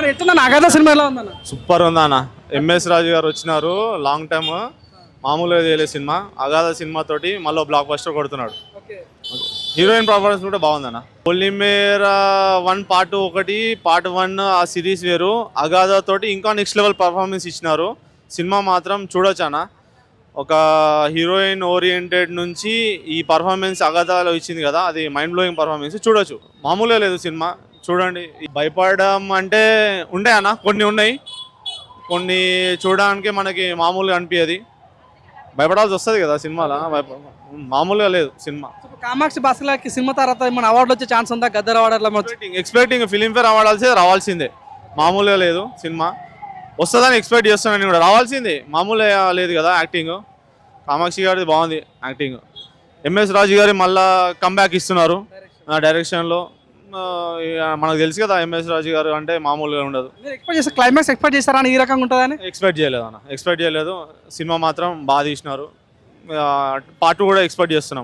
అని ఎట్లుందన్న అగాధ సినిమా ఎలా ఉందన్న? సూపర్ ఉందా అన్న. ఎంఎస్ రాజు గారు వచ్చినారు, లాంగ్ టైమ్ మామూలుగా చేయలేదు సినిమా. అగాధ సినిమా తోటి మళ్ళీ బ్లాక్ బస్టర్ కొడుతున్నాడు. హీరోయిన్ పర్ఫార్మెన్స్ కూడా బాగుందన్న. పొలిమేరా 1 పార్ట్ 1 పార్ట్ 1 ఆ సిరీస్ వేరు. అగాధ తోటి ఇంకా నెక్స్ట్ లెవెల్ పర్ఫార్మెన్స్ ఇచ్చినారు. సినిమా మాత్రం చూడొచ్చు అన్న. ఒక హీరోయిన్ ఓరియంటెడ్ నుంచి ఈ పర్ఫార్మెన్స్ అగాధాలో ఇచ్చింది కదా, అది మైండ్ బ్లోయింగ్ పర్ఫార్మెన్స్. చూడొచ్చు, మామూలుగా లేదు సినిమా. చూడండి. భయపడడం అంటే ఉండే అన్న, కొన్ని ఉన్నాయి, కొన్ని చూడడానికి మనకి మామూలుగా అనిపించదు. భయపడాల్సి వస్తుంది కదా సినిమాలో. మామూలుగా లేదు సినిమా. కామాక్షి బాస్కర్కి సినిమా తర్వాత ఏమైనా అవార్డు వచ్చే ఛాన్స్ ఉందా? గద్దర్ అవార్డు అట్లా ఎక్స్పెక్టింగ్ ఫిలింఫేర్ అవార్డు రావాల్సిందే. మామూలుగా లేదు సినిమా. వస్తుందని ఎక్స్పెక్ట్ చేస్తున్నాను కూడా, రావాల్సిందే. మామూలుగా లేదు కదా యాక్టింగ్. కామాక్షి గారిది బాగుంది యాక్టింగ్. ఎంఎస్ రాజు గారి మళ్ళా కమ్బ్యాక్ ఇస్తున్నారు డైరెక్షన్లో. మనకు తెలుసు కదా ఎంఎస్ రాజు గారు అంటే మామూలుగా ఉండదు. క్లైమాక్స్ ఎక్స్పెక్ట్ చేస్తారా ఈ రకంగా ఉంటుందని? ఎక్స్పెక్ట్ చేయలేదు అన్న, ఎక్స్పెక్ట్ చేయలేదు. సినిమా మాత్రం బాగా తీసినారు. పార్ట్ 2 కూడా ఎక్స్పెక్ట్ చేస్తున్నాం.